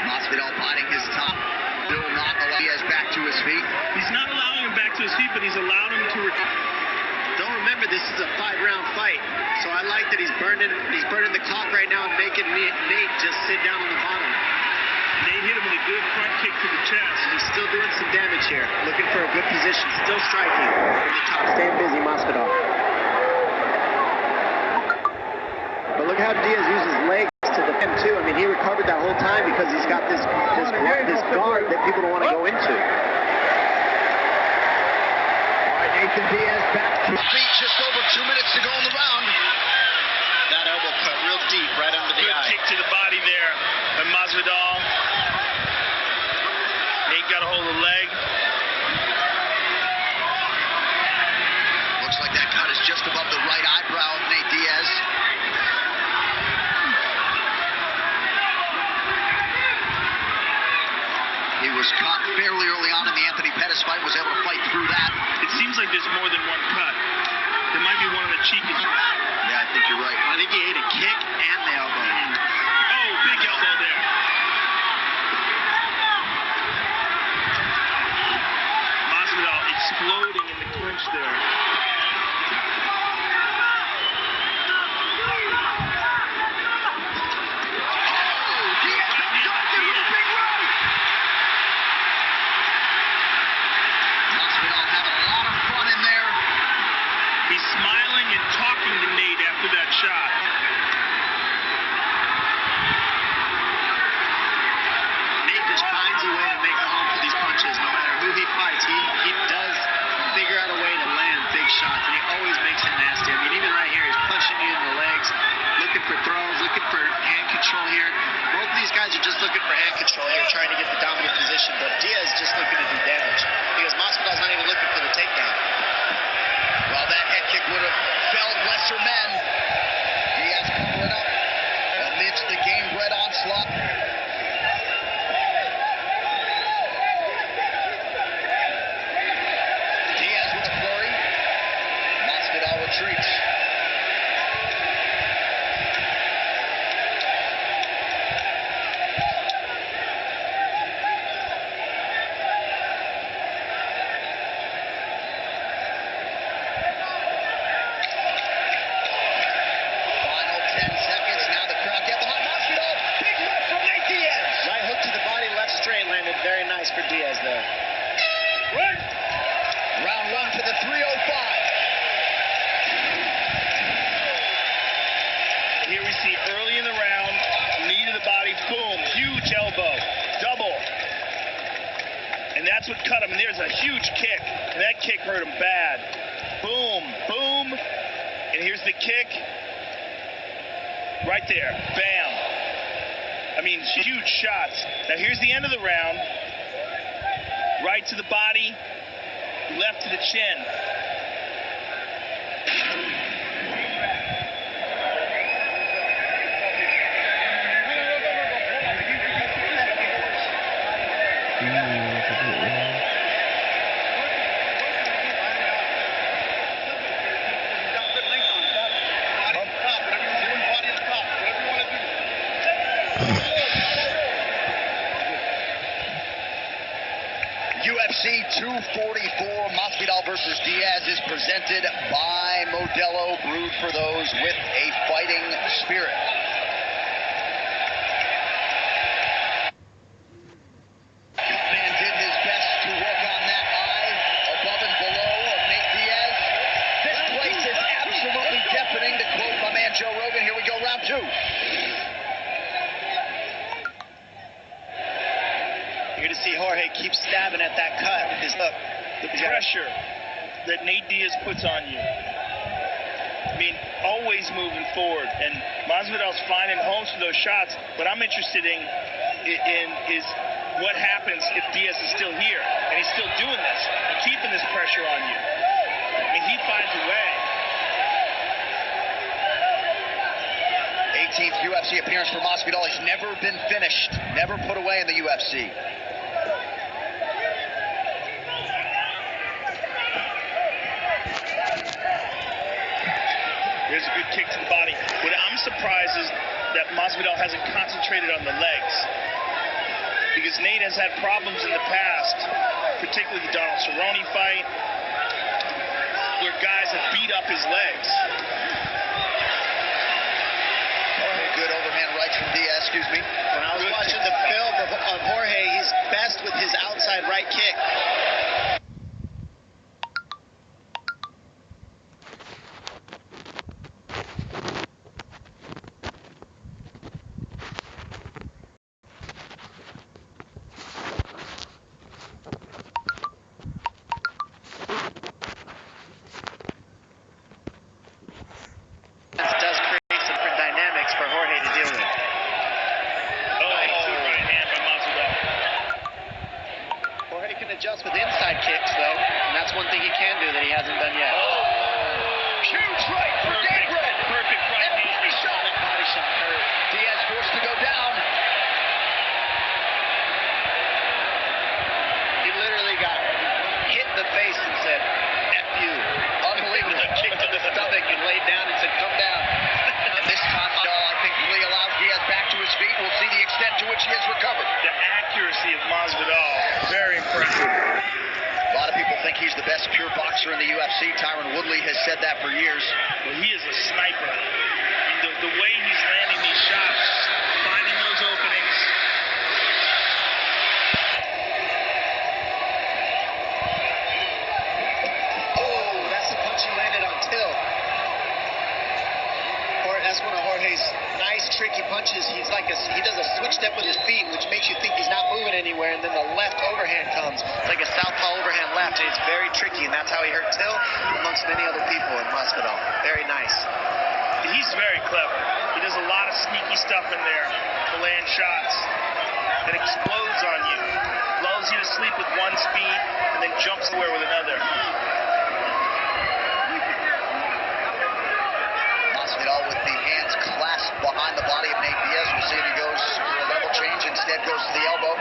Masvidal biding his time. Still not allowing Diaz back to his feet. He's not allowing him back to his feet, but he's allowed him to recover. Don't remember, this is a 5-round fight. So I like that he's burning the clock right now and making Nate just sit down on the bottom. Nate hit him with a good front kick to the chest. He's still doing some damage here. Looking for a good position. Still striking from the top. Staying busy, Masvidal. But look how Diaz uses legs to defend too. I mean, he recovered that whole time because he's got this guard that people don't want to go into. Nathan Diaz back to feet, just over 2 minutes to go in the round. That elbow cut real deep, right under the eye. Kick to the body there by Masvidal. Nate got a hold of the leg. Looks like that cut is just above the right eyebrow of Nate Diaz. He was caught fairly early on in the Anthony Pettis fight, was able to fight through that. It seems like there's more than one cut. There might be one on the cheek. Yeah, I think you're right. I think he ate a kick and the elbow. Oh, big elbow there. Masvidal exploding in the clinch there. Smiling and talking to Nate after that shot. Nate just finds a way to make a home for these punches. No matter who he fights, he does figure out a way to land big shots, and he always makes it nasty. I mean, even right here, he's punching you in the legs, looking for throws, looking for hand control here. Both of these guys are just looking for hand control here, trying to get the dominant position, but Diaz is just looking to do damage because Masvidal's not even looking for the takedown. Well, that head kick would have felled lesser men. Diaz covering up amidst the game-bred onslaught. Diaz with a flurry. Masvidal retreats. Very nice for Diaz there. Right. Round one to the 305. Here we see early in the round, knee to the body, boom, huge elbow, double. And that's what cut him. And there's a huge kick. And that kick hurt him bad. Boom, boom. And here's the kick. Right there. Bam. I mean, huge shots. Now here's the end of the round. Right to the body, left to the chin. UFC 244, Masvidal versus Diaz is presented by Modelo, brewed for those with a fighting spirit. Man did his best to work on that eye above and below of Nate Diaz. This place is absolutely deafening, to quote my man Joe Rogan. Here we go, round two. You're going to see Jorge keep stabbing at that cut with his hook. The pressure that Nate Diaz puts on you. I mean, always moving forward. And Masvidal's finding homes for those shots. What I'm interested in is what happens if Diaz is still here. And he's still doing this and keeping this pressure on you. And he finds a way. 18th UFC appearance for Masvidal. He's never been finished, never put away in the UFC. There's a good kick to the body. What I'm surprised is that Masvidal hasn't concentrated on the legs. because Nate has had problems in the past, particularly the Donald Cerrone fight, where guys have beat up his legs. Good overhand right from Diaz, excuse me. When I was watching the film of Jorge, he's best with his outside right kick. This does create some different dynamics for Jorge to deal with. Right hand by Masvidal. Jorge can adjust with inside kicks, though, and that's one thing he can do that he hasn't done yet. Huge right for Gabriel. Perfect right hand. Body shot. Body shot hurt. Diaz forced to go down. He literally got hit in the face and said, F you. Unbelievable. Kicked to the stomach and laid down and said, come down. This time, I think Lee allows Diaz back to his feet. We'll see the extent to which he has recovered. The accuracy of Masvidal, very impressive. A lot of people think he's the best pure boxer in the UFC. Tyron Woodley has said that for years. Well, he is a sniper. I mean, the way he's landing these shots, finding those openings. Oh, that's the punch he landed on Till. That's one of Jorge's nice, tricky punches. He does a switch step with his feet, which makes you think he's not moving anywhere, and then the left overhand comes. It's like a southpaw overhand left, and it's very tricky, and that's how he hurt Till amongst many other people in Masvidal. Very nice. He's very clever. He does a lot of sneaky stuff in there to land shots that explodes on you, lulls you to sleep with one speed, and then jumps away with another. Masvidal with the hands clasped behind the body of Nate Diaz. We'll see if he goes for a level change. Instead goes to the elbow.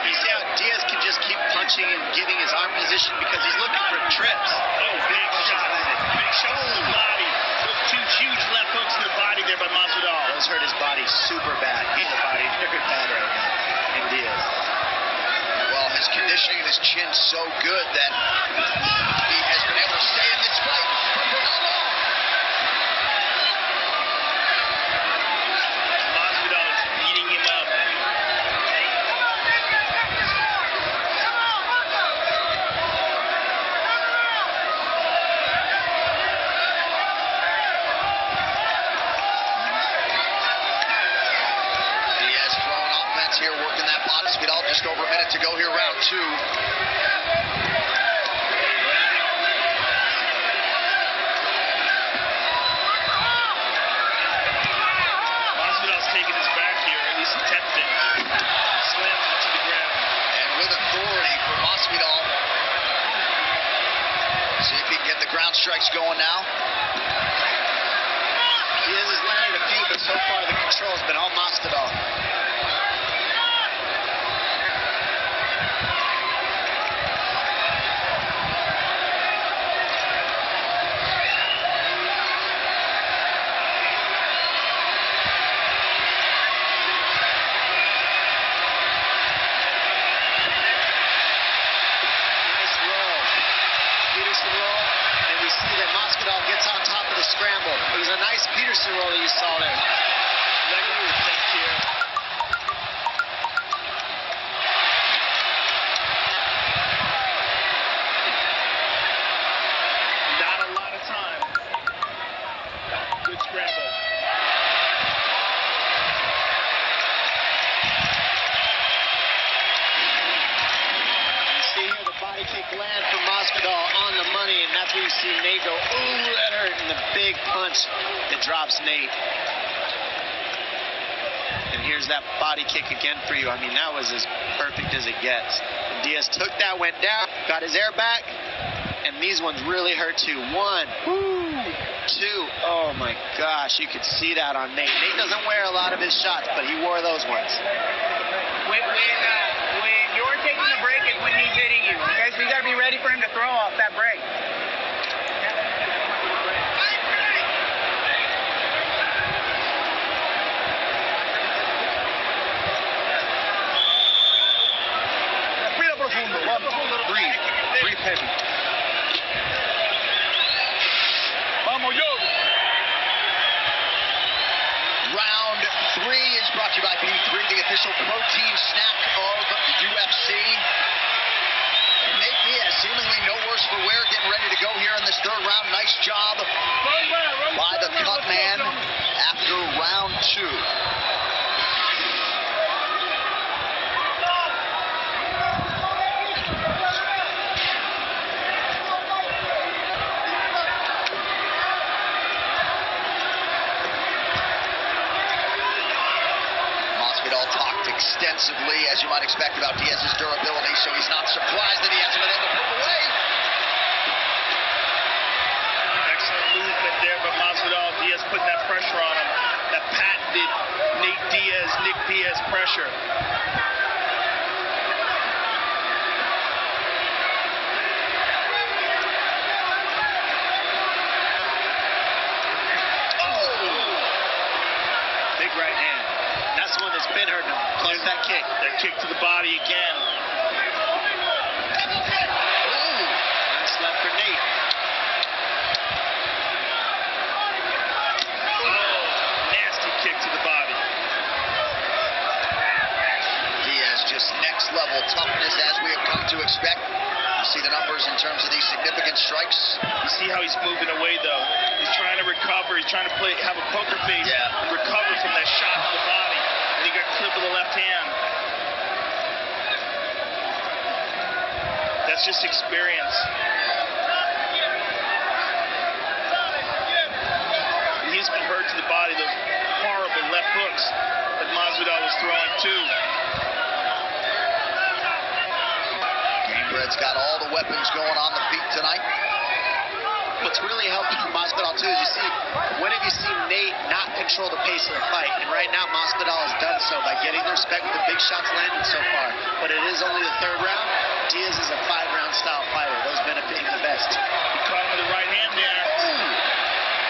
You see how Diaz can just keep punching and getting his arm position because he's looking for trips. Oh, big shot. Big shot to the body. Those two huge left hooks to the body there by Masvidal. Those hurt his body super bad. He's the body very bad right now in Diaz. Well, his conditioning and his chin so good that he has been able to stay in this fight for how long? Masvidal is eating him up. Diaz throwing offense here, working that body. Masvidal just over a minute to go here, round two. Masvidal's taking his back here, at least attempting. Slams him to the ground. And with authority for Masvidal. See if he can get the ground strikes going now. Diaz has landed a few, but so far the control's been all Masvidal. Nice roll. Peterson roll, and we see that Masvidal gets on top of the scramble. It was a nice Peterson roll that you saw there. Leg movement here. Not a lot of time. Good scramble. You see here the body kick land from Masvidal on the money, and that's where you see Nate go, ooh, that hurt, and the big punch that drops Nate. And here's that body kick again for you. I mean, that was as perfect as it gets. And Diaz took that, went down, got his air back, and these ones really hurt too. One, two, oh my gosh, you could see that on Nate. Nate doesn't wear a lot of his shots, but he wore those ones. When you're taking a break is when he's hitting you. Okay, so you got to be ready for him to throw off that break. job by the cut man after round 2. Masvidal talked extensively, as you might expect, about Diaz's durability, so he's not surprised that he hasn't been able to put him away. Excellent movement there, but Masvidal, Diaz putting that pressure on him. That patented Nick Diaz pressure. Been hurting him. Plus that kick. That kick to the body again. Ooh. Nice left for Nate. Oh, nasty kick to the body. Diaz just next level toughness as we have come to expect. You see the numbers in terms of these significant strikes. You see how he's moving away though. He's trying to recover. He's trying to have a poker face and recover from that shot to the body. He got clipped with the left hand. That's just experience. He's been hurt to the body, those horrible left hooks that Masvidal was throwing too. Gamebred's got all the weapons going on the feet tonight. What's really helping Masvidal too is you see, when have you seen Nate not control the pace of the fight? And right now Masvidal has done so by getting the respect with the big shots landed so far. But it is only the 3rd round. Diaz is a 5-round style fighter. Those benefit him the best. He caught him with the right hand there.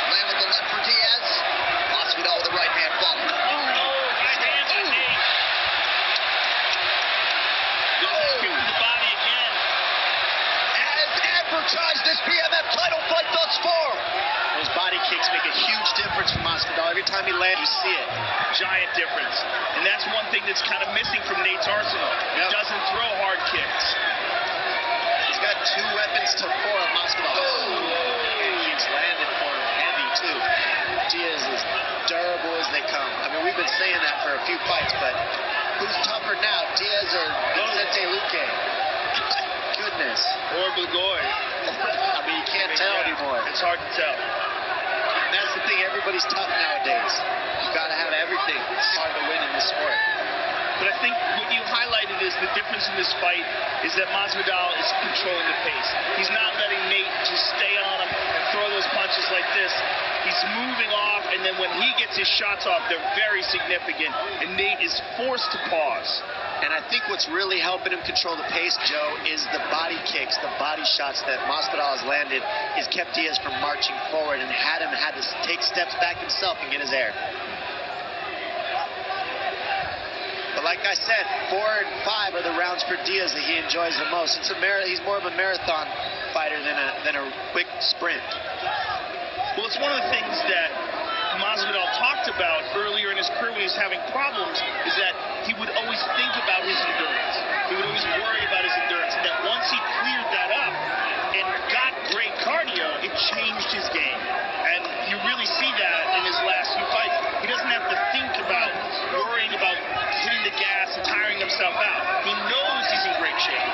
Land with the left for Diaz. Masvidal with the right hand following. Right hand by Nate. Kick to the body again. As advertised, this BMF title fight thus far. Those body kicks make a huge difference for Masvidal. Every time he lands, you see it. Giant difference. And that's one thing that's kind of missing from Nate's arsenal. He doesn't throw hard kicks. He's got 2 weapons to 4 of Masvidal. He's landed for him heavy too. Diaz is durable as they come. I mean, we've been saying that for a few fights, but who's tougher now, Diaz or Vicente Luque? Goodness. Or Blagoy. I mean, you can't tell anymore. It's hard to tell. And that's the thing, everybody's tough nowadays. You've got to have everything. It's hard to win in this sport. But I think what you highlighted is the difference in this fight is that Masvidal is controlling the pace. He's not letting Nate just stay on him and throw those punches like this. He's moving off, and then when he gets his shots off, they're very significant, and Nate is forced to pause. And I think what's really helping him control the pace, Joe, is the body kicks, the body shots that Masvidal has landed. Has kept Diaz from marching forward and had to take steps back himself and get his air. But like I said, 4 and 5 are the rounds for Diaz that he enjoys the most. He's more of a marathon fighter than a quick sprint. Well, it's one of the things that Masvidal talked about earlier in his career when he was having problems, is that he would always think about his endurance. He would always worry about his endurance. And that once he cleared that up and got great cardio, it changed his game. And you really see that in his last few fights. He doesn't have to think about worrying about hitting the gas and tiring himself out. He knows he's in great shape.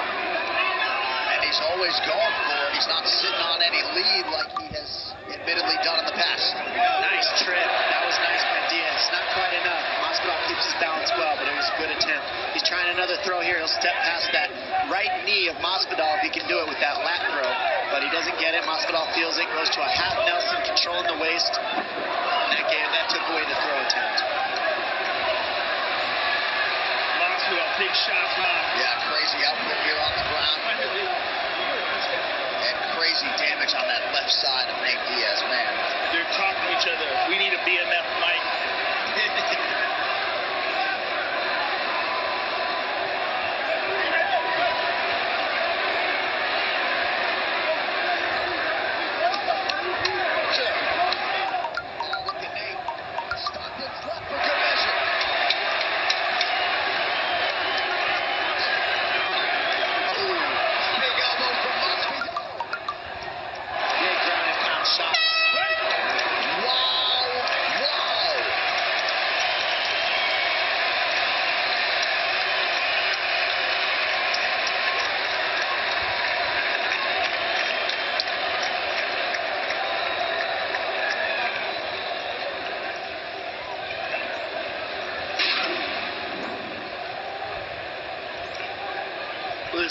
And he's always going for it. He's not sitting on any lead like he has admittedly done in the past. Nice trip. That was nice by Diaz. Not quite enough. Masvidal keeps his balance well, but it was a good attempt. He's trying another throw here. He'll step past that right knee of Masvidal if he can do it with that lat throw. But he doesn't get it. Masvidal feels it. Goes to a half Nelson, controlling the waist. And that took away the throw attempt. Masvidal, big shots off. Yeah, crazy output here on the ground. And crazy damage on that left side of Nate Diaz, man. They're talking to each other. We need a BMF mic.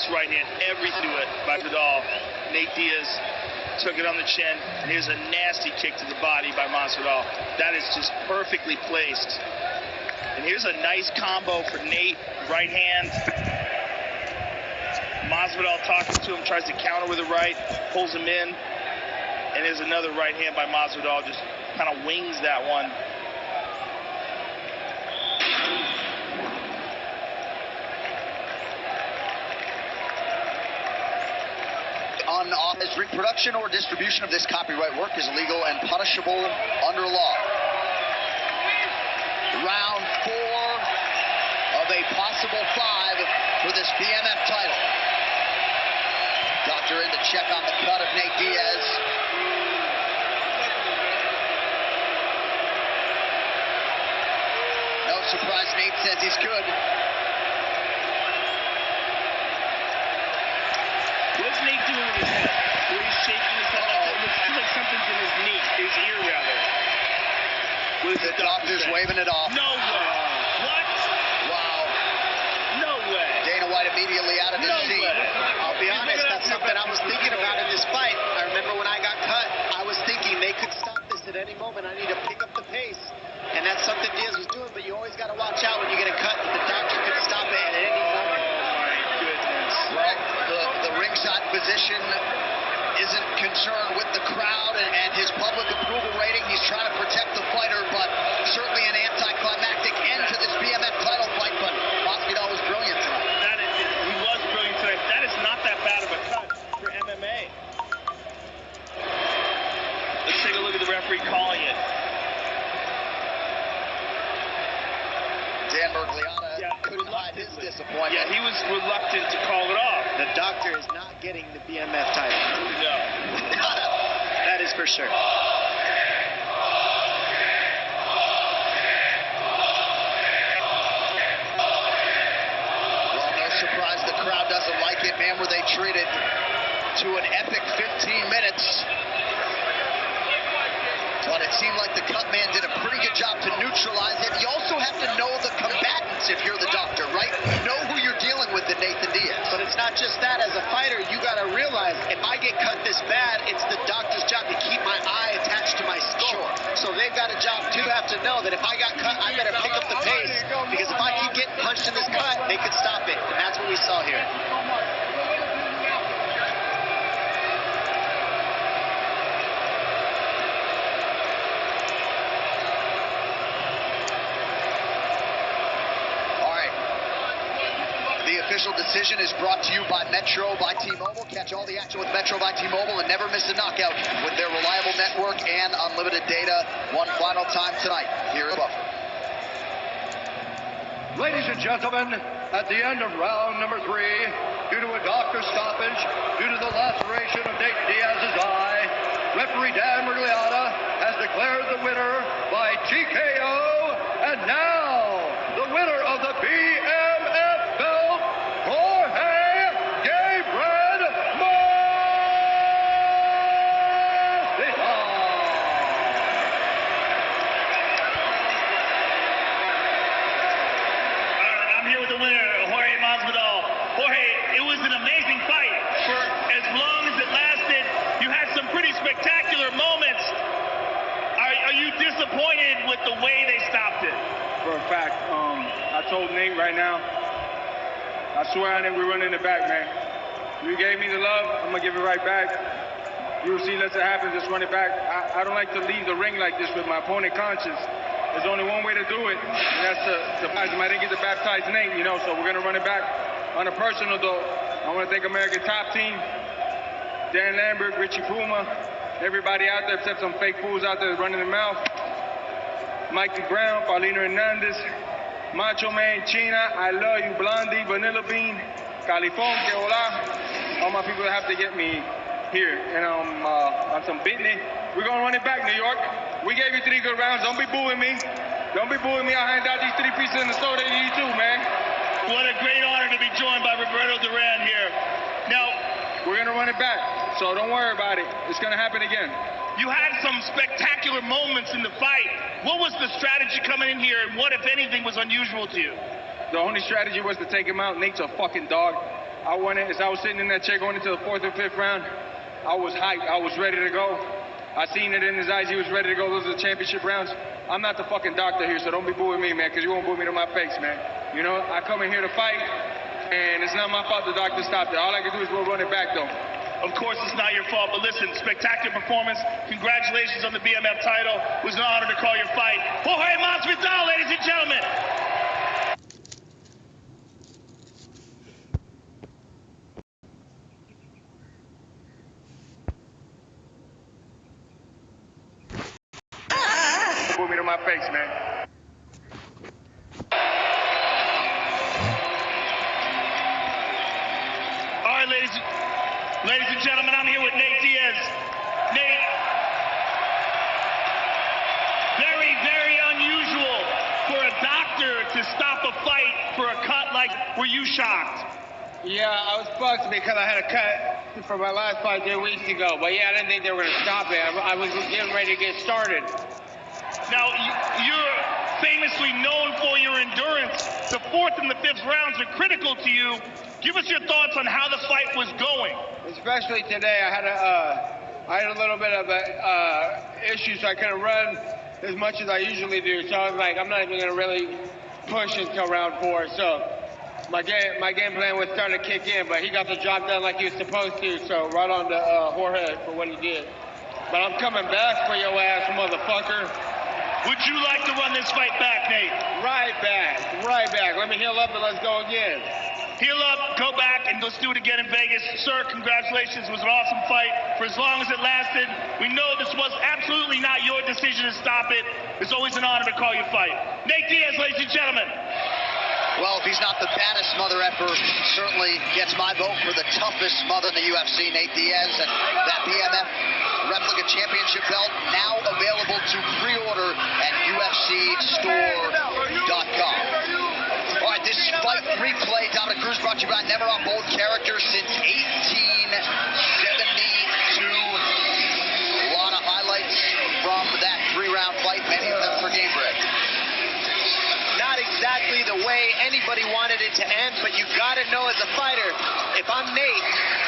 this right hand, everything to it by Vidal. Nate Diaz took it on the chin, and here's a nasty kick to the body by Masvidal. That is just perfectly placed. And here's a nice combo for Nate, right hand. Masvidal talking to him, tries to counter with a right, pulls him in. And there's another right hand by Masvidal, just kind of wings that one. Unauthorized reproduction or distribution of this copyright work is illegal and punishable under law. Round 4 of a possible 5 for this BMF title. Doctor in to check on the cut of Nate Diaz. No surprise, Nate says he's good. What's Nate doing with his head? Where he's shaking his head? It looks like something's in his knee, his ear rather. The doctor's waving it off. No way. What? Wow. No way. Dana White immediately out of his seat. I'll be honest, that's something I was thinking about in this fight. I remember when I got cut, I was thinking they could stop this at any moment. I need to pick up the pace. And that's something Diaz was doing, but you always got to watch out when you get a cut. The doctor could stop it at any moment. Oh, my goodness. Well, the ringside position isn't concerned with the crowd and his public approval rating. He's trying to protect the fighter, but certainly an anticlimactic end to this BMF title fight. But Masvidal was brilliant tonight. He was brilliant tonight. That is not that bad of a cut for MMA. Let's take a look at the referee calling it. Dan Mergliata couldn't hide his disappointment. Yeah, he was reluctant to call it off. The doctor is not getting the BMF title. No. That is for sure. Well, no surprise the crowd doesn't like it. Man, were they treated to an epic 15 minutes. But it seemed like the cut man did a pretty good job to neutralize it. You also have to know the combatants if you're the doctor, right? Know who you're dealing with in Nathan Diaz. But it's not just that. As a fighter, you got to realize if I get cut this bad, it's the doctor's job to keep my eye attached to my skull. Sure. So they've got a job too. Have to know that if I got cut, I better pick up the pace, because if I keep getting punched in this cut, they could stop it, and that's what we saw here. The official decision is brought to you by Metro by T-Mobile. Catch all the action with Metro by T-Mobile and never miss a knockout with their reliable network and unlimited data. One final time tonight here at Buffer. Ladies and gentlemen, at the end of round number 3, due to a doctor's stoppage, due to the laceration of Nate Diaz's eye, referee Dan Mergliata has declared the winner by TKO, and now the winner of the BMF belt, Jorge I'm here with the winner, Jorge Masvidal. Jorge, it was an amazing fight. For as long as it lasted, you had some pretty spectacular moments. Are you disappointed with the way they stopped it? For a fact, I told Nate right now, I swear on it, we're running it back, man. You gave me the love, I'm gonna give it right back. You will see, let's it happen, just run it back. I don't like to leave the ring like this with my opponent conscious. There's only one way to do it, and that's to baptize him. I didn't get to baptize Nate, you know, so we're gonna run it back. On a personal though, I wanna thank American Top Team, Dan Lambert, Richie Puma, everybody out there except some fake fools out there running their mouth. Mikey Brown, Paulina Hernandez, Macho Man, China, I love you, Blondie, Vanilla Bean, California, que hola. All my people that have to get me here. And on some business, we're gonna run it back, New York. We gave you 3 good rounds. Don't be booing me. Don't be booing me. I'll hand out these 3 pieces in the store to you too, man. What a great honor to be joined by Roberto Duran here. Now, we're gonna run it back, so don't worry about it. It's gonna happen again. You had some spectacular moments in the fight. What was the strategy coming in here, and what, if anything, was unusual to you? The only strategy was to take him out. Nate's a fucking dog. I won it. As I was sitting in that chair going into the 4th or 5th round, I was hyped. I was ready to go. I seen it in his eyes. He was ready to go. Those are the championship rounds. I'm not the fucking doctor here, so don't be booing me, man, because you won't boo me to my face, man. You know, I come in here to fight, and it's not my fault the doctor stopped it. All I can do is go run it back, though. Of course, it's not your fault, but listen, spectacular performance. Congratulations on the BMF title. It was an honor to call your fight. Jorge Masvidal, ladies and gentlemen. Put me to my face, man. All right, ladies and gentlemen, I'm here with Nate Diaz. Nate, very, very unusual for a doctor to stop a fight for a cut. Like, were you shocked? Yeah, I was fucked because I had a cut for my last fight 2 weeks ago. But yeah, I didn't think they were going to stop it. I was getting ready to get started. Now, you're famously known for your endurance. The 4th and the 5th rounds are critical to you. Give us your thoughts on how the fight was going. Especially today, I had a little bit of a issue, so I couldn't run as much as I usually do. So I was like, I'm not even going to really push until round 4. So my game plan was starting to kick in, but he got the job done like he was supposed to. So right on to Jorge for what he did. But I'm coming back for your ass, motherfucker. Would you like to run this fight back, Nate? Right back. Let me heal up and let's go again. Heal up, go back, and let's do it again in Vegas. Sir, congratulations. It was an awesome fight for as long as it lasted. We know this was absolutely not your decision to stop it. It's always an honor to call your fight. Nate Diaz, ladies and gentlemen. Well, if he's not the baddest mother effer, certainly gets my vote for the toughest mother in the UFC, Nate Diaz. And that BMF replica championship belt now available to pre-order at UFCstore.com. All right, this fight replay, Dominic Cruz, brought to you by Never on Bold Character since 1872. A lot of highlights from that 3-round fight, many of them for game break. Not exactly the way anybody wanted it to end, but you got to know as a fighter, if I'm Nate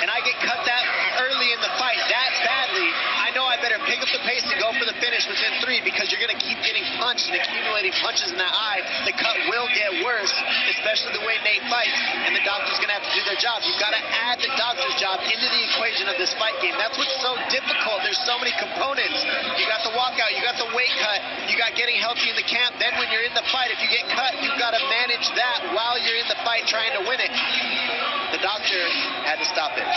and I get cut that early in the fight that badly, I know I better pick up the pace and go for the finish within 3, because you're going to keep getting punched and accumulating punches in that eye. The cut will get worse, especially the way Nate fights, and the doctor's going to have to do their job. You've got to add the doctor's job into the equation of this fight game. That's what's so difficult. There's so many components. You got the walkout, you got the weight cut, you got getting healthy in the camp. Then when you're in the fight, if you get cut, you've got to manage that while you're in the fight trying to win it. The doctor had to stop it.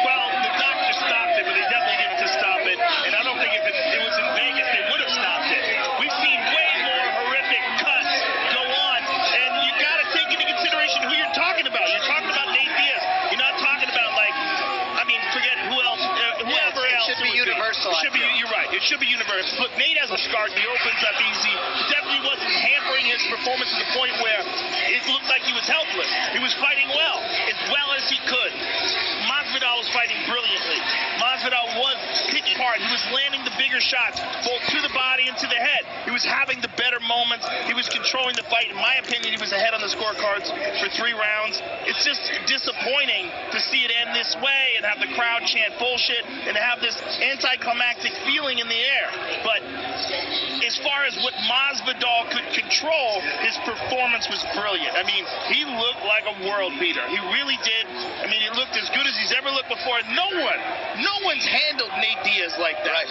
Well, the doctor stopped it, but they definitely didn't to stop it. And I don't think if it was in Vegas, they would have stopped it. We've seen way more horrific cuts go on. And you got to take into consideration who you're talking about. You're talking about Nate Diaz. You're not talking about, like, I mean, forget who else, whoever else. It should be universal. You're right. It should be universal. Look, Nate has a scar. He opens up easy. It definitely wasn't hampering his performance to the point where it looked like he was helpless. He was fighting well as he could. Masvidal was fighting brilliantly. Masvidal was picking hard. He was landing the bigger shots, both to the body and to the head. He was having the better moments. He was controlling the fight. In my opinion, he was ahead on the scorecards for 3 rounds. It's just disappointing to see it end this way and have the crowd chant bullshit and have this anticlimactic feeling in the air. But as far as what Masvidal could control, his performance was brilliant. I mean, he looked like a world beater. He really did. I mean, he looked as good as he's ever looked before. No one's handled Nate Diaz like that. Right.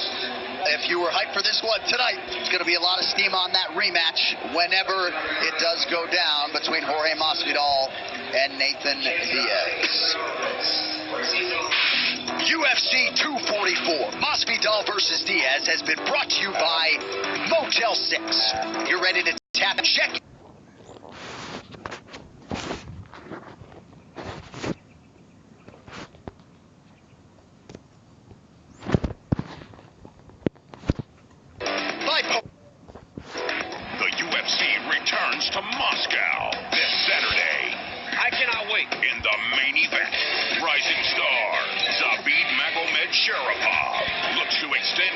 If you were hyped for this one tonight, it's going to be a lot of steam on that rematch whenever it does go down between Jorge Masvidal and Nathan Diaz. UFC 244, Masvidal versus Diaz, has been brought to you by Motel 6. You're ready to tap and check. The UFC returns to Moscow this Saturday. I cannot wait. In the main event, rising star Zabit Magomedsharipov looks to extend